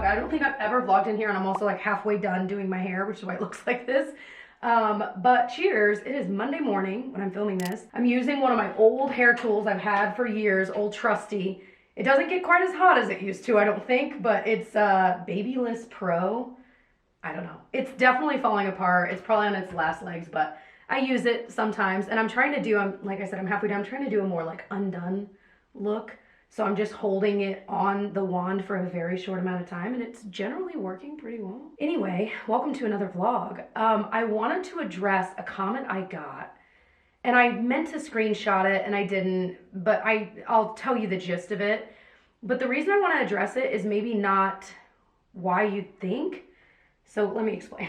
I don't think I've ever vlogged in here, and I'm also like halfway done doing my hair, which is why it looks like this. But cheers, it is Monday morning when I'm filming this. I'm using one of my old hair tools I've had for years, old trusty. It doesn't get quite as hot as it used to, I don't think, but it's Babyliss Pro. I don't know. It's definitely falling apart. It's probably on its last legs, but I use it sometimes, and I'm trying to do, like I said, I'm halfway done. I'm trying to do a more like undone look. So I'm just holding it on the wand for a very short amount of time, and it's generally working pretty well. Anyway, welcome to another vlog. I wanted to address a comment I got, and I meant to screenshot it and I didn't, but I'll tell you the gist of it. But the reason I want to address it is maybe not why you think. So let me explain.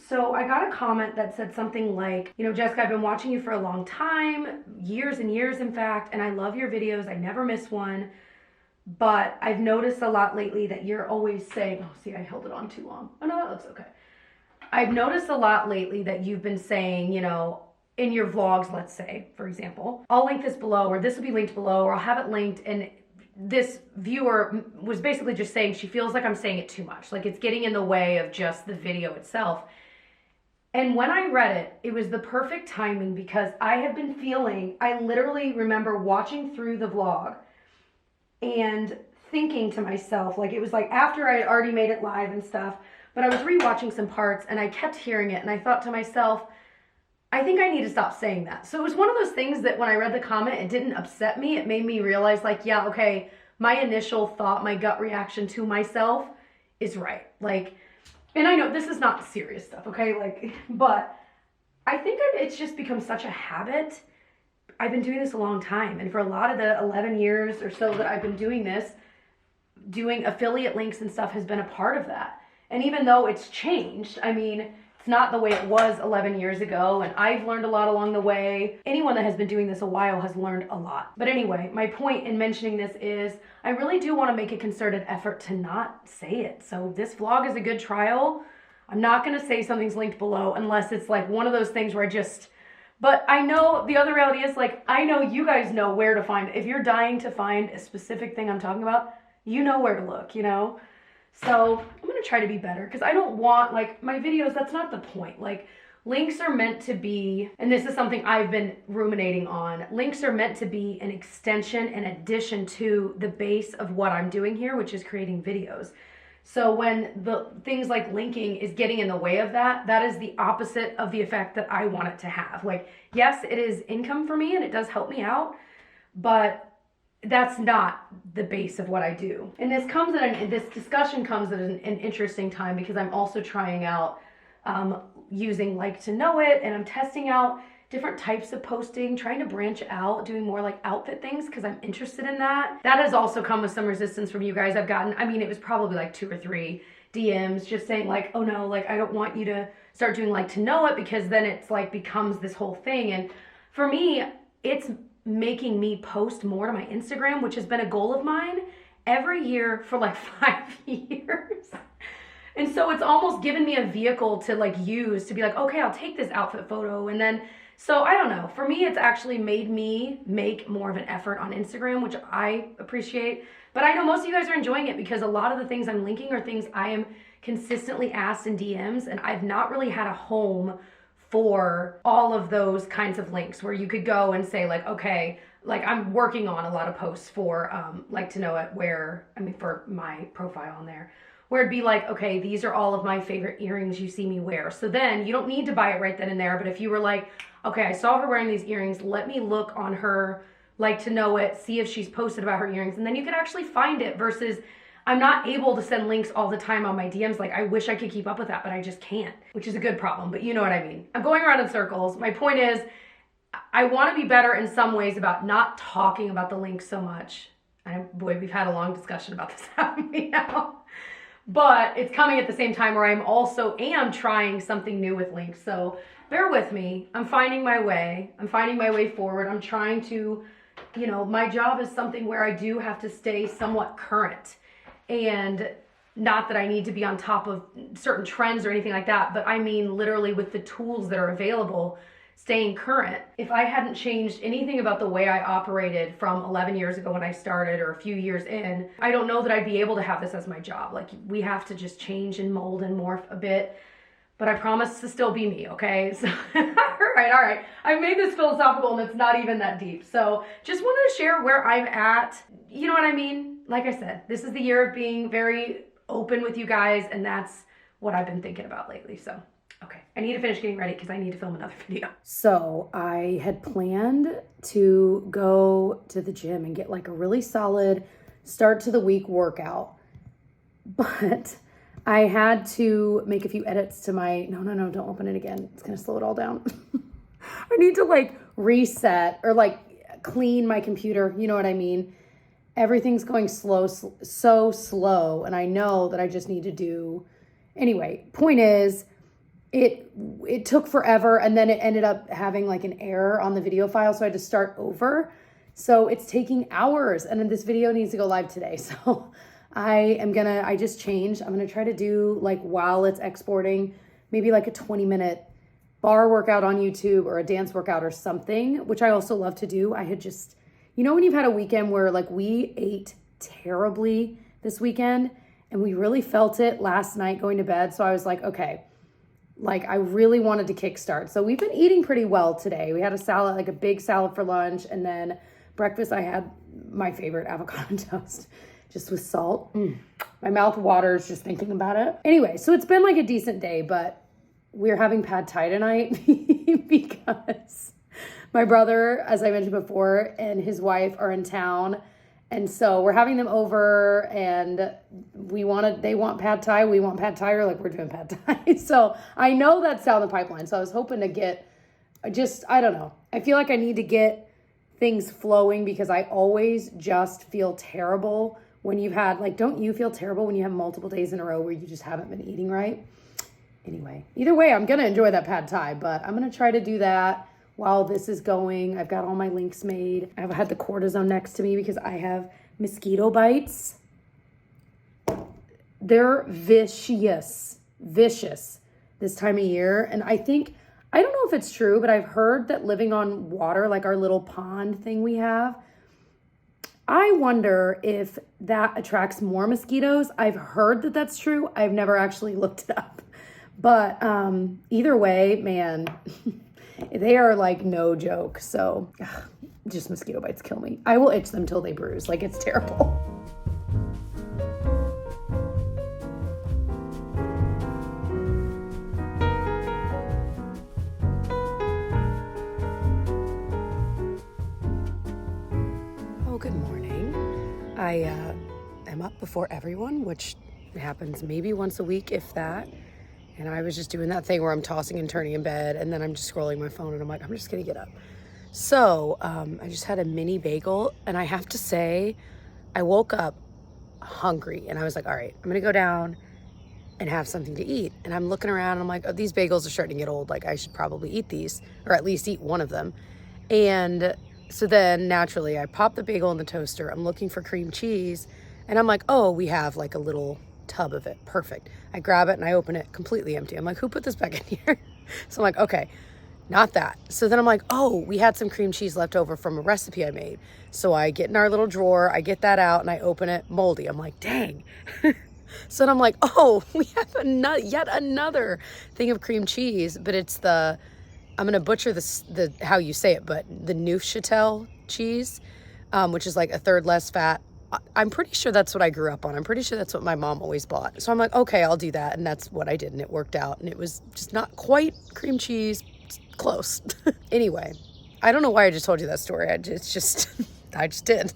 So I got a comment that said something like, you know, Jessica, I've been watching you for a long time, years and years, in fact, and I love your videos. I never miss one. But I've noticed a lot lately that you're always saying, oh, see, I held it on too long. Oh, no, that looks okay. I've noticed a lot lately that you've been saying, you know, in your vlogs, let's say, for example, I'll link this below, or this will be linked below, or I'll have it linked, and this viewer was basically just saying she feels like I'm saying it too much, like it's getting in the way of just the video itself. And when I read it, it was the perfect timing, because I have been feeling, I literally remember watching through the vlog and thinking to myself, like it was like after I had already made it live and stuff, but I was rewatching some parts and I kept hearing it, and I thought to myself, I think I need to stop saying that. So it was one of those things that when I read the comment, it didn't upset me. It made me realize, like, yeah, okay, my initial thought, my gut reaction to myself is right. Like, and I know this is not serious stuff, okay? Like, but I think it's just become such a habit. I've been doing this a long time. And for a lot of the 11 years or so that I've been doing this, doing affiliate links and stuff has been a part of that. And even though it's changed, I mean, it's not the way it was 11 years ago, and I've learned a lot along the way. Anyone that has been doing this a while has learned a lot. But anyway, my point in mentioning this is I really do want to make a concerted effort to not say it. So this vlog is a good trial. I'm not going to say something's linked below unless it's like one of those things where but I know the other reality is, like, I know you guys know where to find it. If you're dying to find a specific thing I'm talking about, you know where to look, you know? So I'm going to try to be better, because I don't want, like, my videos, that's not the point. Like, links are meant to be, and this is something I've been ruminating on, links are meant to be an extension, an addition to the base of what I'm doing here, which is creating videos. So when the things like linking is getting in the way of that, that is the opposite of the effect that I want it to have. Like, yes, it is income for me and it does help me out, but that's not the base of what I do. And this discussion comes at an interesting time, because I'm also trying out using Like to Know It, and I'm testing out different types of posting, trying to branch out, doing more like outfit things, because I'm interested in that. That has also come with some resistance from you guys. I've gotten, I mean, it was probably like 2 or 3 DMs just saying like, oh no, like I don't want you to start doing Like to Know It, because then it's like becomes this whole thing. And for me, it's making me post more to my Instagram, which has been a goal of mine every year for like 5 years. And so it's almost given me a vehicle to like use to be like, okay, I'll take this outfit photo. And then, so I don't know, for me, it's actually made me make more of an effort on Instagram, which I appreciate. But I know most of you guys are enjoying it, because a lot of the things I'm linking are things I am consistently asked in DMs, and I've not really had a home for all of those kinds of links where you could go and say like, okay, like I'm working on a lot of posts for Like to Know It, where, I mean, for my profile on there, where it'd be like, okay, these are all of my favorite earrings you see me wear. So then you don't need to buy it right then and there, but if you were like, okay, I saw her wearing these earrings, let me look on her Like to Know It, see if she's posted about her earrings, and then you can actually find it, versus I'm not able to send links all the time on my DMs. Like, I wish I could keep up with that, but I just can't, which is a good problem, but you know what I mean. I'm going around in circles. My point is, I want to be better in some ways about not talking about the links so much. Boy, we've had a long discussion about this, haven't we now? But it's coming at the same time where I'm also trying something new with links. So bear with me. I'm finding my way. I'm finding my way forward. I'm trying to, you know, my job is something where I do have to stay somewhat current. And not that I need to be on top of certain trends or anything like that, but I mean literally with the tools that are available staying current. If I hadn't changed anything about the way I operated from 11 years ago when I started, or a few years in, I don't know that I'd be able to have this as my job. Like, we have to just change and mold and morph a bit. But I promise to still be me, okay? So, all right. I made this philosophical and it's not even that deep. So just wanted to share where I'm at. You know what I mean? Like I said, this is the year of being very open with you guys, and that's what I've been thinking about lately. So, okay, I need to finish getting ready because I need to film another video. So I had planned to go to the gym and get like a really solid start to the week workout, but I had to make a few edits to my, no, don't open it again. It's going to slow it all down. I need to like reset or like clean my computer. You know what I mean? Everything's going so slow. And I know that I just need to do, anyway, point is it took forever. And then it ended up having like an error on the video file. So I had to start over. So it's taking hours, and then this video needs to go live today. So I just changed. I'm going to try to do, like, while it's exporting, maybe like a 20-minute bar workout on YouTube or a dance workout or something, which I also love to do. I had just, you know, when you've had a weekend where like we ate terribly this weekend and we really felt it last night going to bed. So I was like, okay, like I really wanted to kickstart. So we've been eating pretty well today. We had a salad, like a big salad for lunch. And then breakfast, I had my favorite avocado toast. Just with salt. My mouth waters just thinking about it. Anyway, so it's been like a decent day, but we're having pad thai tonight because my brother, as I mentioned before, and his wife are in town. And so we're having them over, and they want pad thai, we want pad thai, or like we're doing pad thai. So I know that's down the pipeline. So I was hoping to get I don't know. I feel like I need to get things flowing because I always just feel terrible when you've had, like, don't you feel terrible when you have multiple days in a row where you just haven't been eating right? Anyway, either way, I'm going to enjoy that pad thai, but I'm going to try to do that while this is going. I've got all my links made. I've had the cortisone next to me because I have mosquito bites. They're vicious this time of year. And I don't know if it's true, but I've heard that living on water, like our little pond thing we have, I wonder if that attracts more mosquitoes. I've heard that that's true. I've never actually looked it up. But either way, man, they are like no joke. So just mosquito bites kill me. I will itch them till they bruise. Like, it's terrible. Good morning. I am up before everyone, which happens maybe once a week, if that. And I was just doing that thing where I'm tossing and turning in bed, and then I'm just scrolling my phone, and I'm like, I'm just gonna get up. So I just had a mini bagel, and I have to say, I woke up hungry, and I was like, all right, I'm gonna go down and have something to eat. And I'm looking around, and I'm like, oh, these bagels are starting to get old. Like, I should probably eat these, or at least eat one of them. And so then naturally I pop the bagel in the toaster. I'm looking for cream cheese, and I'm like, oh, we have like a little tub of it. Perfect. I grab it and I open it, completely empty. I'm like, who put this back in here? So I'm like, okay, not that. So then I'm like, oh, we had some cream cheese left over from a recipe I made. So I get in our little drawer, I get that out, and I open it, moldy. I'm like, dang. So then I'm like, oh, we have yet another thing of cream cheese, but it's I'm going to butcher the how you say it, but the Neufchâtel cheese, which is like a third less fat. I'm pretty sure that's what I grew up on. I'm pretty sure that's what my mom always bought. So I'm like, okay, I'll do that. And that's what I did. And it worked out. And it was just not quite cream cheese, close. Anyway, I don't know why I just told you that story. I just did.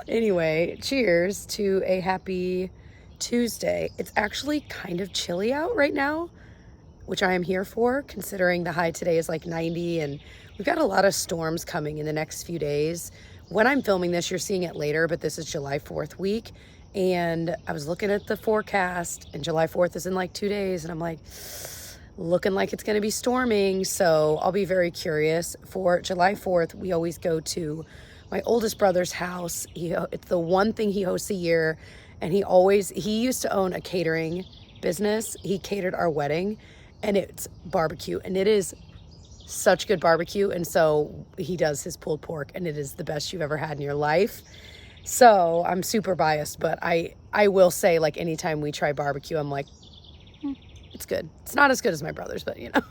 Anyway, cheers to a happy Tuesday. It's actually kind of chilly out right now, which I am here for, considering the high today is like 90, and we've got a lot of storms coming in the next few days. When I'm filming this, you're seeing it later, but this is July 4th week, and I was looking at the forecast, and July 4th is in like 2 days, and I'm like, looking like it's going to be storming, so I'll be very curious. For July 4th, we always go to my oldest brother's house. It's the one thing he hosts a year, and he used to own a catering business. He catered our wedding, and it's barbecue, and it is such good barbecue. And so he does his pulled pork, and it is the best you've ever had in your life. So I'm super biased, but I will say, like, anytime we try barbecue, I'm like, it's good. It's not as good as my brother's, but you know.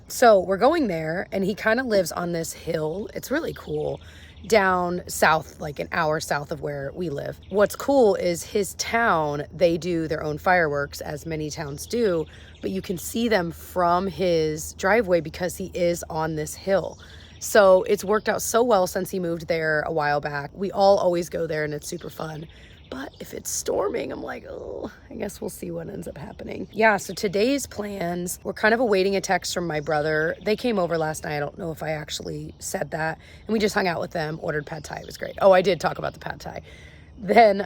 So we're going there, and he kind of lives on this hill. It's really cool, down south, like an hour south of where we live. What's cool is his town, they do their own fireworks, as many towns do, but you can see them from his driveway because he is on this hill. So it's worked out so well since he moved there a while back. We all always go there, and it's super fun. But if it's storming, I'm like, oh, I guess we'll see what ends up happening. Yeah, so today's plans, we're kind of awaiting a text from my brother. They came over last night. I don't know if I actually said that. And we just hung out with them, ordered pad thai. It was great. Oh, I did talk about the pad thai. Then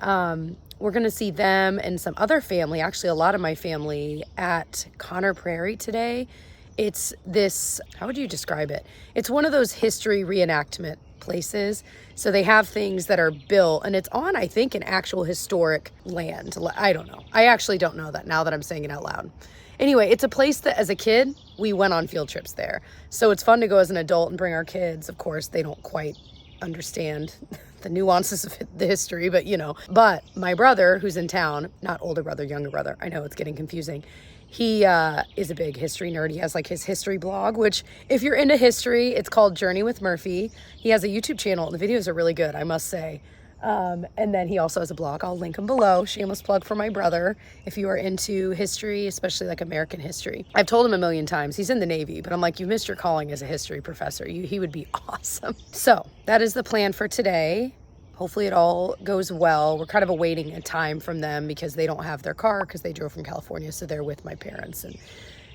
we're going to see them and some other family, actually a lot of my family, at Connor Prairie today. It's this, how would you describe it? It's one of those history reenactment places. So they have things that are built, and it's on, I think, an actual historic land. I don't know. I actually don't know that now that I'm saying it out loud. Anyway, it's a place that as a kid, we went on field trips there. So it's fun to go as an adult and bring our kids. Of course, they don't quite understand the nuances of the history, but you know. But my brother, who's in town, not older brother, younger brother, I know it's getting confusing. He is a big history nerd. He has like his history blog, which if you're into history, it's called Journey with Murphy. He has a YouTube channel, and the videos are really good, I must say. And then he also has a blog. I'll link him below. Shameless plug for my brother. If you are into history, especially like American history. I've told him a million times, he's in the Navy, but I'm like, you missed your calling as a history professor. He would be awesome. So that is the plan for today. Hopefully it all goes well. We're kind of awaiting a time from them because they don't have their car because they drove from California. So they're with my parents. And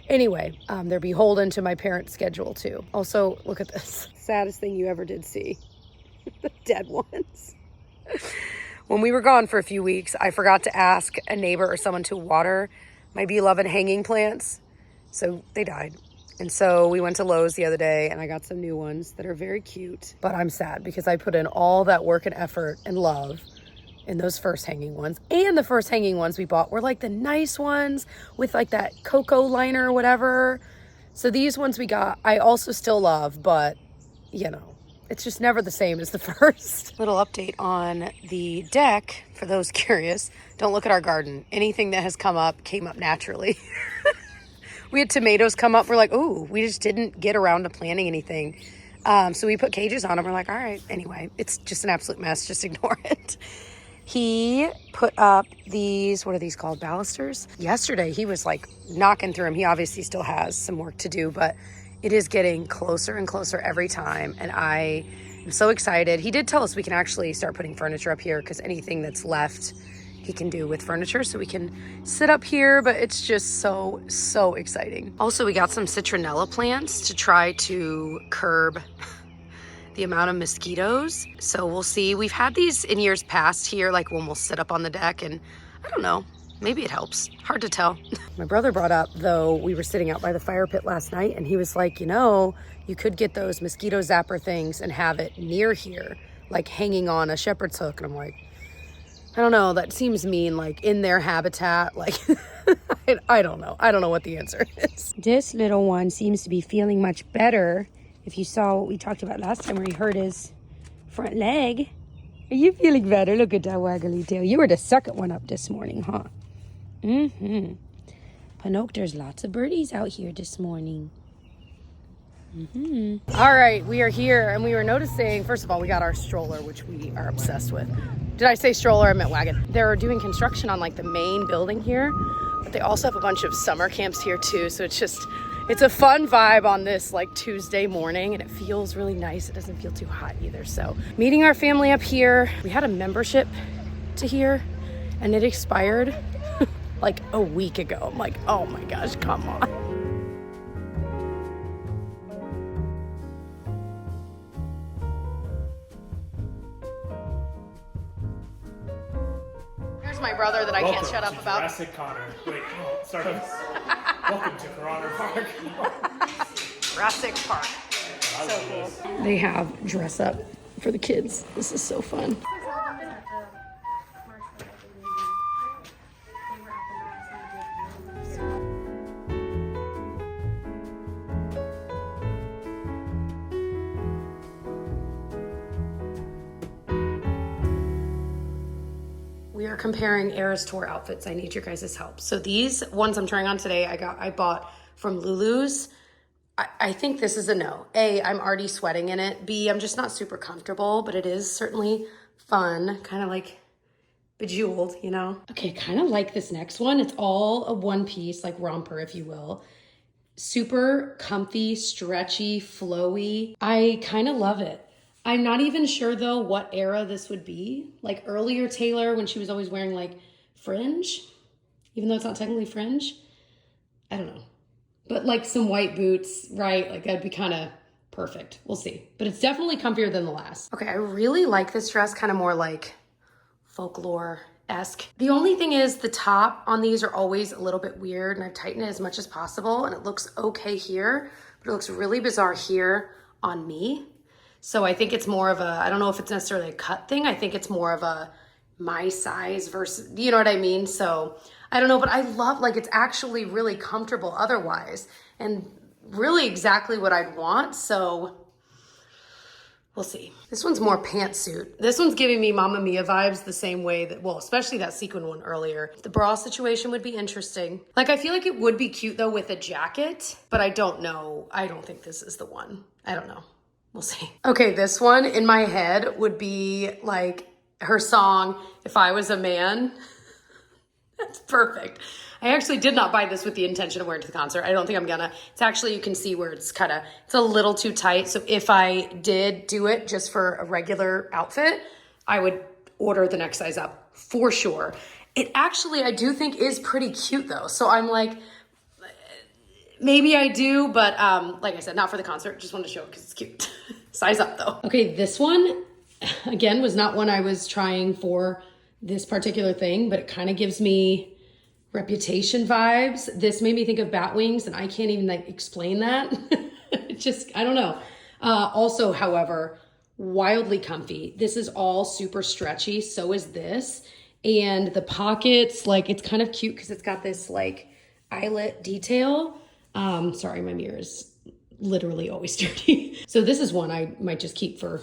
anyway, they're beholden to my parents' schedule too. Also, look at this. Saddest thing you ever did see. The dead ones. When we were gone for a few weeks, I forgot to ask a neighbor or someone to water my beloved hanging plants. So they died. And so we went to Lowe's the other day, and I got some new ones that are very cute. But I'm sad because I put in all that work and effort and love in those first hanging ones. And the first hanging ones we bought were like the nice ones with like that cocoa liner or whatever. So these ones we got, I also still love, but you know, it's just never the same as the first. Little update on the deck for those curious. Don't look at our garden. Anything that has come up came up naturally. We had tomatoes come up. We're like, ooh, we just didn't get around to planting anything. So we put cages on them. We're like, all right, anyway, it's just an absolute mess. Just ignore it. He put up these, what are these called? Balusters? Yesterday, he was like knocking through them. He obviously still has some work to do, but it is getting closer and closer every time. And I am so excited. He did tell us we can actually start putting furniture up here because anything that's left he can do with furniture, so we can sit up here, but it's just so exciting. Also, we got some citronella plants to try to curb the amount of mosquitoes. So we'll see. We've had these in years past here, like when we'll sit up on the deck, and I don't know, maybe it helps. Hard to tell. My brother brought up, though, we were sitting out by the fire pit last night, and he was like, you know, you could get those mosquito zapper things and have it near here, like hanging on a shepherd's hook. And I'm like, I don't know, that seems mean, like in their habitat, like, I don't know. I don't know what the answer is. This little one seems to be feeling much better. If you saw what we talked about last time where he hurt his front leg. Are you feeling better? Look at that waggly tail. You were the second one up this morning, huh? Mm-hmm. Panoke, there's lots of birdies out here this morning. Mm-hmm. All right, we are here, and we were noticing, first of all, we got our stroller, which we are obsessed with. Did I say stroller? I meant wagon. They're doing construction on like the main building here, but they also have a bunch of summer camps here too. So it's a fun vibe on this like Tuesday morning, and it feels really nice. It doesn't feel too hot either. So meeting our family up here. We had a membership to here, and it expired like a week ago. I'm like, oh my gosh, come on. My brother that I can't shut up about. Jurassic Connor. Wait, start over. Welcome to Connor Park. Jurassic Park. So cool. They have dress up for the kids. This is so fun. are comparing Eras Tour outfits. I need your guys' help. So these ones I'm trying on today, I bought from Lulu's. I think this is a no. A, I'm already sweating in it. B, I'm just not super comfortable, but it is certainly fun, kind of like bejeweled, you know? Okay, kind of like this next one. It's all a one piece, like romper, if you will. Super comfy, stretchy, flowy. I kind of love it. I'm not even sure though what era this would be. Like earlier Taylor when she was always wearing like fringe, even though it's not technically fringe. I don't know. But like some white boots, right? Like that'd be kind of perfect. We'll see. But it's definitely comfier than the last. Okay, I really like this dress, kind of more like folklore-esque. The only thing is the top on these are always a little bit weird, and I've tightened it as much as possible, and it looks okay here, but it looks really bizarre here on me. So I think it's more of a, I don't know if it's necessarily a cut thing. I think it's more of a my size versus, you know what I mean? So I don't know, but I love, like, it's actually really comfortable otherwise and really exactly what I'd want. So we'll see. This one's more pantsuit. This one's giving me Mamma Mia vibes the same way that, well, especially that sequin one earlier. The bra situation would be interesting. Like, I feel like it would be cute though with a jacket, but I don't know. I don't think this is the one. I don't know. We'll see. Okay, this one in my head would be like her song, If I Was a Man. That's perfect. I actually did not buy this with the intention of wearing it to the concert. I don't think I'm gonna. It's actually, you can see where it's kind of, it's a little too tight. So if I did do it just for a regular outfit, I would order the next size up for sure. It actually, I do think is pretty cute though. So I'm like, maybe I do, but like I said, not for the concert. Just wanted to show it because it's cute. Size up though. Okay, this one, again, was not one I was trying for this particular thing, but it kind of gives me Reputation vibes. This made me think of bat wings, and I can't even like explain that. It just, I don't know. Also, however, wildly comfy. This is all super stretchy. So is this. And the pockets, like, it's kind of cute because it's got this like eyelet detail. Sorry, my mirror is literally always dirty. So this is one I might just keep for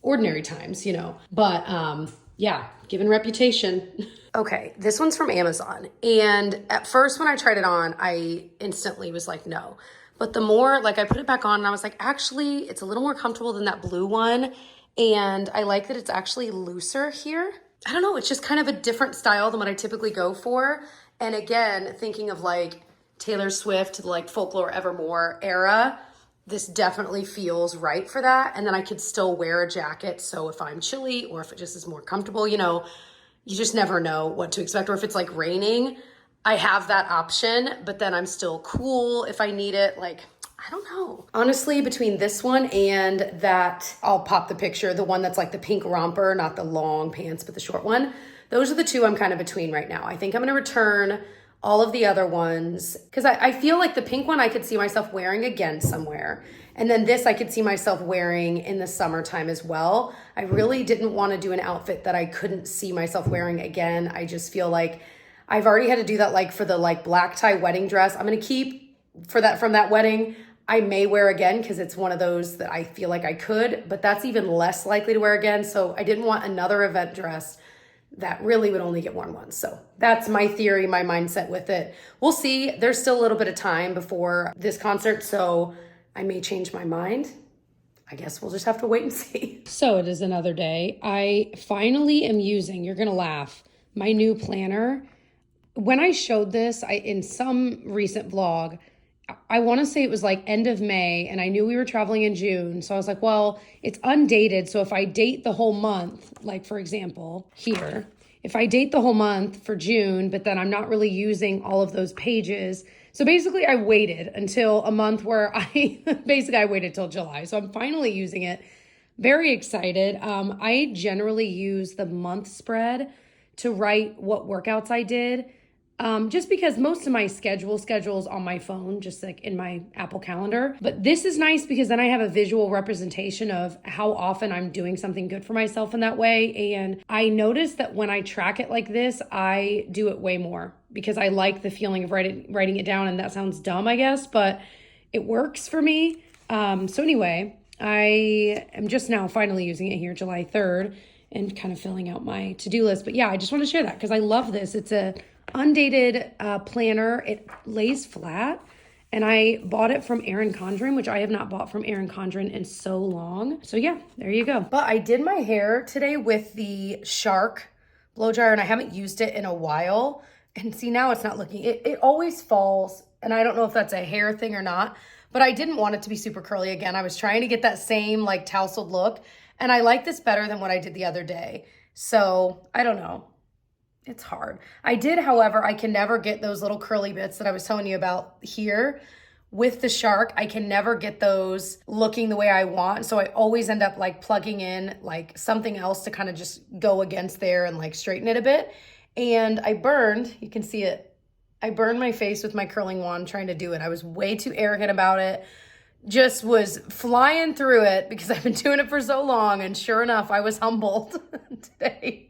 ordinary times, you know, but yeah, given Reputation. Okay, this one's from Amazon. And at first when I tried it on, I instantly was like, no. But the more, like, I put it back on and I was like, actually, it's a little more comfortable than that blue one. And I like that it's actually looser here. I don't know, it's just kind of a different style than what I typically go for. And again, thinking of like Taylor Swift, like Folklore Evermore era, this definitely feels right for that. And then I could still wear a jacket. So if I'm chilly or if it just is more comfortable, you know, you just never know what to expect. Or if it's like raining, I have that option, but then I'm still cool if I need it. Like, I don't know. Honestly, between this one and that, I'll pop the picture, the one that's like the pink romper, not the long pants, but the short one. Those are the two I'm kind of between right now. I think I'm gonna return all of the other ones because I feel like the pink one I could see myself wearing again somewhere. And then this I could see myself wearing in the summertime as well. I really didn't want to do an outfit that I couldn't see myself wearing again. I just feel like I've already had to do that, like for the like black tie wedding dress. I'm going to keep for that from that wedding. I may wear again because it's one of those that I feel like I could, but that's even less likely to wear again. So I didn't want another event dress that really would only get worn once. So that's my theory, my mindset with it. We'll see. There's still a little bit of time before this concert, so I may change my mind. I guess we'll just have to wait and see. So it is another day. I finally am using, you're gonna laugh, my new planner. When I showed this in some recent vlog, I want to say it was like end of May, and I knew we were traveling in June. So I was like, well, it's undated. So if I date the whole month, like for example, here, if I date the whole month for June, but then I'm not really using all of those pages. So basically I waited until a month where I waited till July. So I'm finally using it. Very excited. I generally use the month spread to write what workouts I did. Just because most of my schedule's on my phone, just like in my Apple Calendar. But this is nice because then I have a visual representation of how often I'm doing something good for myself in that way. And I noticed that when I track it like this, I do it way more because I like the feeling of writing it down. And that sounds dumb, I guess, but it works for me. So anyway, I am just now finally using it here, July 3rd. and kind of filling out my to-do list. But yeah, I just want to share that because I love this. It's a undated planner. It lays flat. And I bought it from Erin Condren, which I have not bought from Erin Condren in so long. So yeah, there you go. But I did my hair today with the Shark blow dryer, and I haven't used it in a while. And see, now it's not looking, it always falls. And I don't know if that's a hair thing or not, but I didn't want it to be super curly again. I was trying to get that same like tousled look. And I like this better than what I did the other day. So I don't know. It's hard. I did, however, I can never get those little curly bits that I was telling you about here with the Shark. I can never get those looking the way I want. So I always end up like plugging in like something else to kind of just go against there and like straighten it a bit. And I burned, you can see it. I burned my face with my curling wand trying to do it. I was way too arrogant about it. Just was flying through it because I've been doing it for so long. And sure enough, I was humbled today.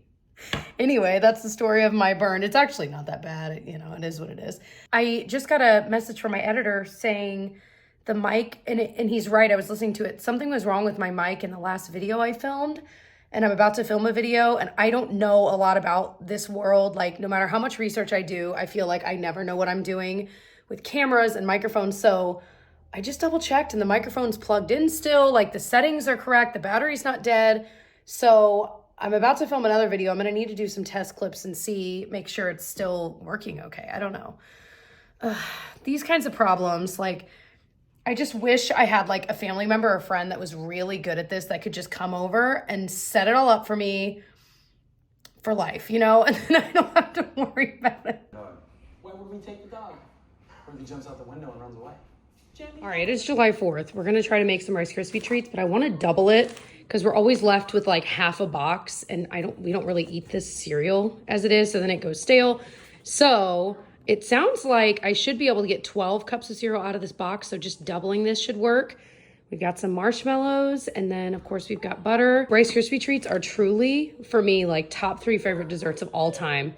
Anyway, that's the story of my burn. It's actually not that bad. You know, it is what it is. I just got a message from my editor saying the mic, and he's right. I was listening to it. Something was wrong with my mic in the last video I filmed, and I'm about to film a video, and I don't know a lot about this world. Like, no matter how much research I do, I feel like I never know what I'm doing with cameras and microphones. So I just double checked, and the microphone's plugged in still. Like, the settings are correct. The battery's not dead. So I'm about to film another video. I'm going to need to do some test clips and make sure it's still working okay. I don't know. These kinds of problems, like, I just wish I had like a family member or friend that was really good at this that could just come over and set it all up for me for life, you know? And then I don't have to worry about it. Why would we take the dog? What if he jumps out the window and runs away? All right, it's July 4th. We're going to try to make some Rice Krispie treats, but I want to double it because we're always left with like half a box, and we don't really eat this cereal as it is, so then it goes stale. So it sounds like I should be able to get 12 cups of cereal out of this box, so just doubling this should work. We've got some marshmallows, and then of course we've got butter. Rice Krispie treats are truly, for me, like top 3 favorite desserts of all time.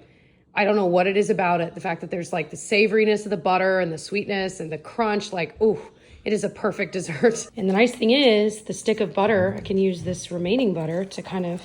I don't know what it is about it. The fact that there's like the savoriness of the butter and the sweetness and the crunch, like, ooh, it is a perfect dessert. And the nice thing is the stick of butter, I can use this remaining butter to kind of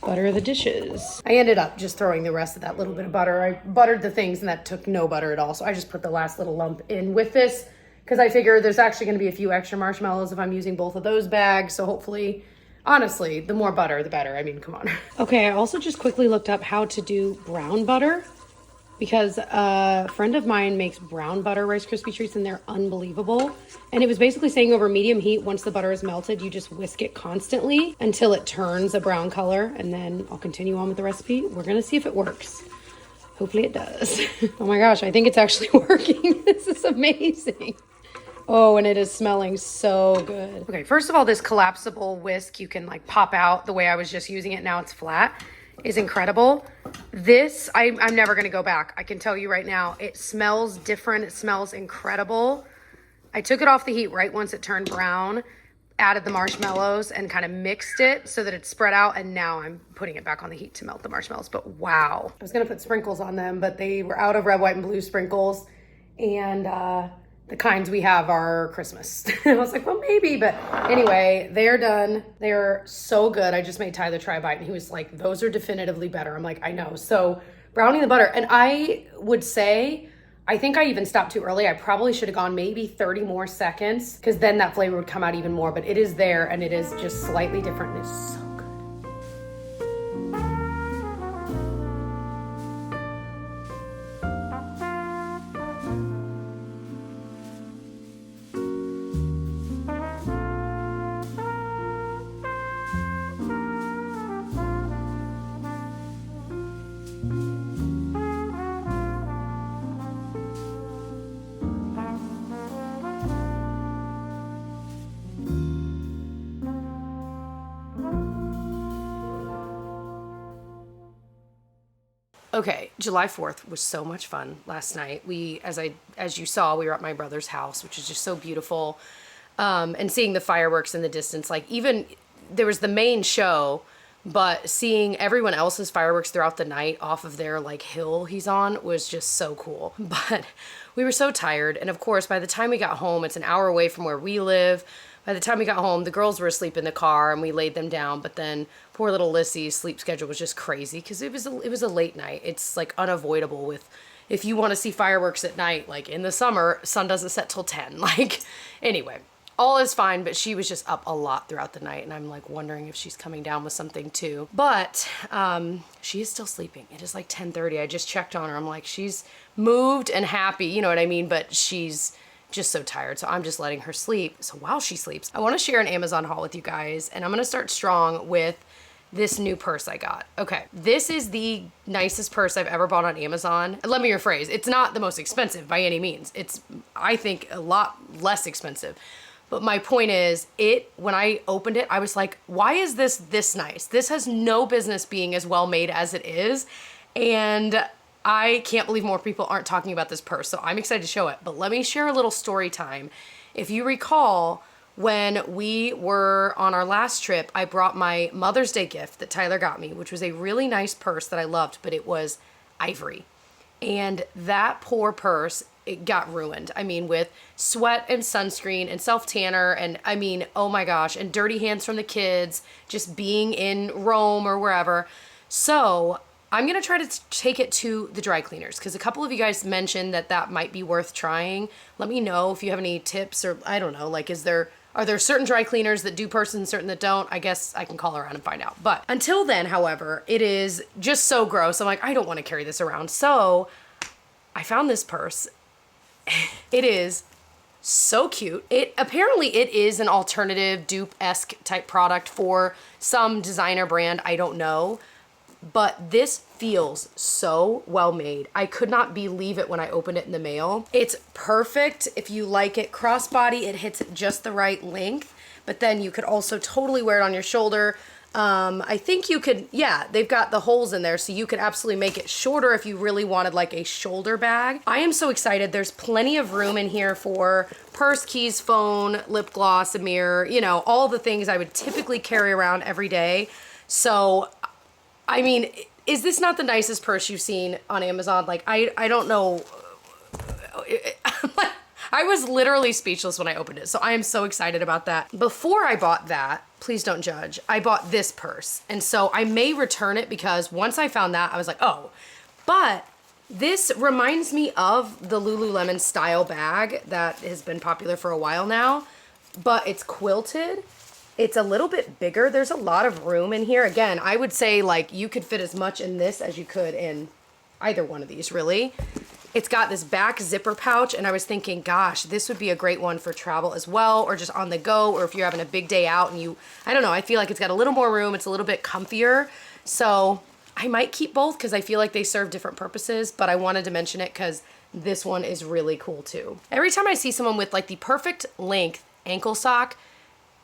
butter the dishes. I ended up just throwing the rest of that little bit of butter. I buttered the things and that took no butter at all. So I just put the last little lump in with this because I figure there's actually going to be a few extra marshmallows if I'm using both of those bags. So hopefully, honestly, the more butter, the better. I mean, come on. Okay, I also just quickly looked up how to do brown butter because a friend of mine makes brown butter Rice Krispie treats and they're unbelievable. And it was basically saying over medium heat, once the butter is melted, you just whisk it constantly until it turns a brown color. And then I'll continue on with the recipe. We're gonna see if it works. Hopefully it does. Oh my gosh, I think it's actually working. This is amazing. Oh, and it is smelling so good. Okay, first of all, this collapsible whisk, you can like pop out the way I was just using it. Now it's flat, is incredible. This, I'm never gonna go back. I can tell you right now, it smells different. It smells incredible. I took it off the heat right once it turned brown, added the marshmallows and kind of mixed it so that it spread out. And now I'm putting it back on the heat to melt the marshmallows, but wow. I was gonna put sprinkles on them, but they were out of red, white, and blue sprinkles. And the kinds we have are Christmas. I was like, well, maybe, but anyway, they're done. They're so good. I just made Tyler try a bite and he was like, those are definitively better. I'm like, I know. So browning the butter. And I would say, I think I even stopped too early. I probably should have gone maybe 30 more seconds because then that flavor would come out even more, but it is there and it is just slightly different. And it's so good. Okay, July 4th was so much fun last night. As you saw, we were at my brother's house, which is just so beautiful. And seeing the fireworks in the distance, like even there was the main show, but seeing everyone else's fireworks throughout the night off of their like hill he's on was just so cool. But we were so tired. And of course, by the time we got home, it's an hour away from where we live. By the time we got home, the girls were asleep in the car and we laid them down. But then poor little Lissy's sleep schedule was just crazy because it was a late night. It's like unavoidable with, if you want to see fireworks at night, like in the summer, sun doesn't set till 10. Like, anyway, all is fine, but she was just up a lot throughout the night, and I'm like wondering if she's coming down with something too. But she is still sleeping. It is like 10:30. I just checked on her. I'm like, she's moved and happy, you know what I mean? But she's just so tired, so I'm just letting her sleep. So while she sleeps, I want to share an Amazon haul with you guys, and I'm gonna start strong with this new purse I got. Okay, this is the nicest purse I've ever bought on Amazon. Let me rephrase, it's not the most expensive by any means. It's, I think, a lot less expensive. But my point is, when I opened it, I was like, why is this nice? This has no business being as well made as it is. And I can't believe more people aren't talking about this purse. So I'm excited to show it. But let me share a little story time. If you recall, when we were on our last trip, I brought my Mother's Day gift that Tyler got me, which was a really nice purse that I loved, but it was ivory. And that poor purse, it got ruined. I mean, with sweat and sunscreen and self-tanner and, I mean, oh my gosh, and dirty hands from the kids, just being in Rome or wherever. So I'm gonna try to take it to the dry cleaners because a couple of you guys mentioned that might be worth trying. Let me know if you have any tips, or I don't know, like are there certain dry cleaners that do purses and certain that don't? I guess I can call around and find out. But until then, however, it is just so gross. I'm like, I don't want to carry this around. So I found this purse. It is so cute. Apparently it is an alternative dupe-esque type product for some designer brand. I don't know. But this feels so well made. I could not believe it when I opened it in the mail. It's perfect if you like it crossbody. It hits just the right length, but then you could also totally wear it on your shoulder. I think you could, yeah, they've got the holes in there, so you could absolutely make it shorter if you really wanted like a shoulder bag. I am so excited. There's plenty of room in here for purse, keys, phone, lip gloss, a mirror, you know, all the things I would typically carry around every day. So I mean, is this not the nicest purse you've seen on Amazon? Like, I don't know. I was literally speechless when I opened it. So I am so excited about that. Before I bought that, please don't judge, I bought this purse. And so I may return it because once I found that, I was like, oh. But this reminds me of the Lululemon style bag that has been popular for a while now, but it's quilted. It's a little bit bigger. There's a lot of room in here. Again, I would say like you could fit as much in this as you could in either one of these, really. It's got this back zipper pouch, and I was thinking, gosh, this would be a great one for travel as well, or just on the go, or if you're having a big day out and I don't know, I feel like it's got a little more room. It's a little bit comfier. So I might keep both because I feel like they serve different purposes, but I wanted to mention it because this one is really cool too. Every time I see someone with like the perfect length ankle sock,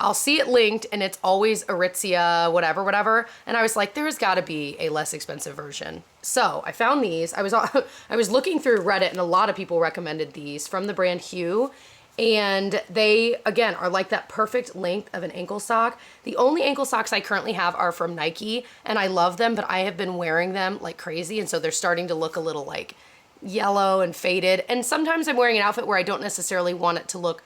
I'll see it linked and it's always Aritzia, whatever. And I was like, there's gotta be a less expensive version. So I found these. I was looking through Reddit and a lot of people recommended these from the brand Hue. And they, again, are like that perfect length of an ankle sock. The only ankle socks I currently have are from Nike and I love them, but I have been wearing them like crazy. And so they're starting to look a little like yellow and faded. And sometimes I'm wearing an outfit where I don't necessarily want it to look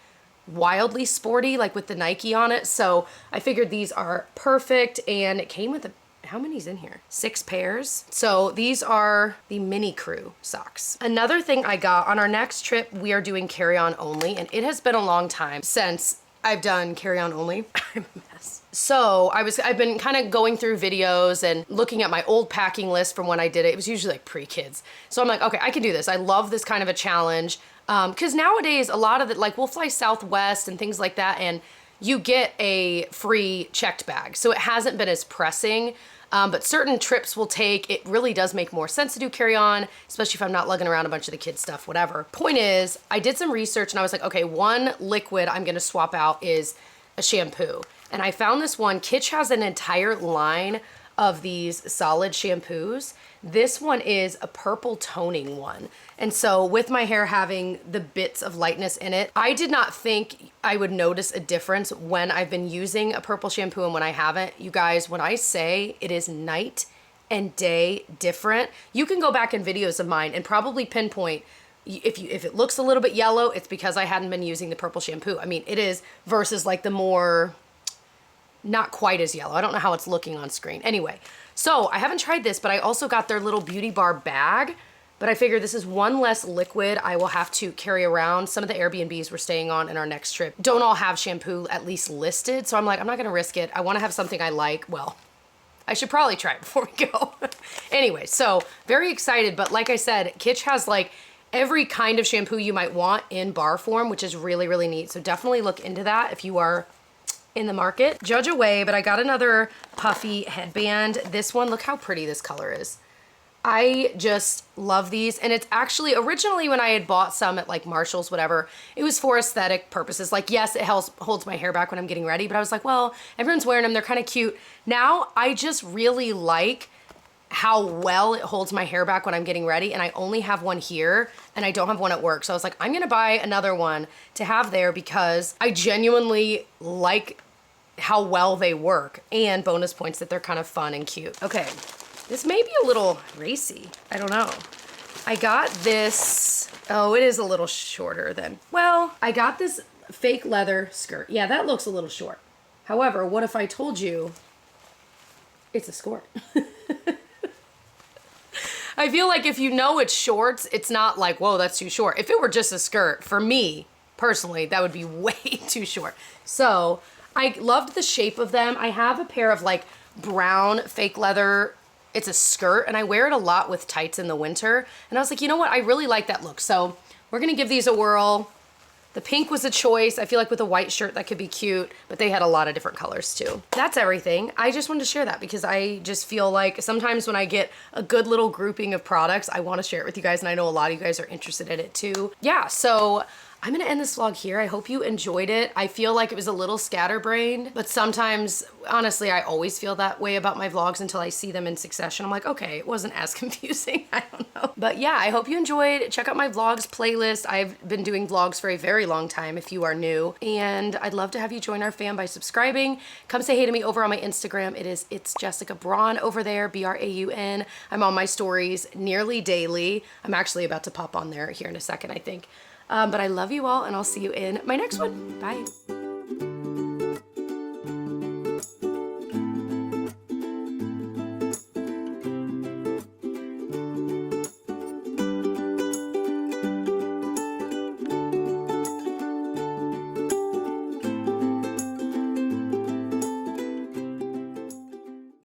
wildly sporty, like with the Nike on it. So I figured these are perfect, and it came with how many's in here? 6 pairs. So these are the Mini Crew socks. Another thing I got on our next trip, we are doing carry-on only, and it has been a long time since I've done carry-on only. I'm a mess. So I've been kind of going through videos and looking at my old packing list from when I did it. It was usually like pre-kids. So I'm like, okay, I can do this. I love this kind of a challenge. Because nowadays, a lot of it, like we'll fly Southwest and things like that, and you get a free checked bag. So it hasn't been as pressing, but certain trips will take, it really does make more sense to do carry-on, especially if I'm not lugging around a bunch of the kids' stuff, whatever. Point is, I did some research and I was like, okay, one liquid I'm gonna swap out is a shampoo. And I found this one. Kitsch has an entire line of these solid shampoos. This one is a purple toning one. And so with my hair having the bits of lightness in it, I did not think I would notice a difference when I've been using a purple shampoo and when I haven't. You guys, when I say it is night and day different, you can go back in videos of mine and probably pinpoint if it looks a little bit yellow, it's because I hadn't been using the purple shampoo. I mean, it is versus like the more, not quite as yellow. I don't know how it's looking on screen. Anyway, so I haven't tried this, but I also got their little beauty bar bag. But I figure this is one less liquid I will have to carry around. Some of the Airbnbs we're staying on in our next trip don't all have shampoo at least listed. So I'm like, I'm not gonna risk it. I wanna have something I like. Well, I should probably try it before we go. Anyway, so very excited. But like I said, Kitsch has like every kind of shampoo you might want in bar form, which is really, really neat. So definitely look into that if you are in the market. Judge away, but I got another puffy headband. This one, look how pretty this color is. I just love these. And it's actually, originally when I had bought some at like Marshall's, whatever, it was for aesthetic purposes. Like, yes, it holds my hair back when I'm getting ready, but I was like, well, everyone's wearing them. They're kind of cute. Now I just really like how well it holds my hair back when I'm getting ready. And I only have one here and I don't have one at work. So I was like, I'm gonna buy another one to have there because I genuinely like how well they work, and bonus points that they're kind of fun and cute. Okay. This may be a little racy. I don't know. I got this, oh, it is a little shorter than, well, I got this fake leather skirt. Yeah, that looks a little short. However, what if I told you it's a skirt? I feel like if you know it's shorts, it's not like, whoa, that's too short. If it were just a skirt, for me, personally, that would be way too short. So I loved the shape of them. I have a pair of like brown fake leather. It's a skirt and I wear it a lot with tights in the winter. And I was like, you know what? I really like that look. So we're gonna give these a whirl. The pink was a choice. I feel like with a white shirt that could be cute, but they had a lot of different colors too. That's everything. I just wanted to share that because I just feel like sometimes when I get a good little grouping of products, I wanna share it with you guys, and I know a lot of you guys are interested in it too. Yeah, so I'm gonna end this vlog here. I hope you enjoyed it. I feel like it was a little scatterbrained, but sometimes, honestly, I always feel that way about my vlogs until I see them in succession. I'm like, okay, it wasn't as confusing. I don't know. But yeah, I hope you enjoyed. Check out my vlogs playlist. I've been doing vlogs for a very long time if you are new, and I'd love to have you join our fam by subscribing. Come say hey to me over on my Instagram. It's Jessica Braun over there, B-R-A-U-N. I'm on my stories nearly daily. I'm actually about to pop on there here in a second, I think. But I love you all, and I'll see you in my next one. Bye.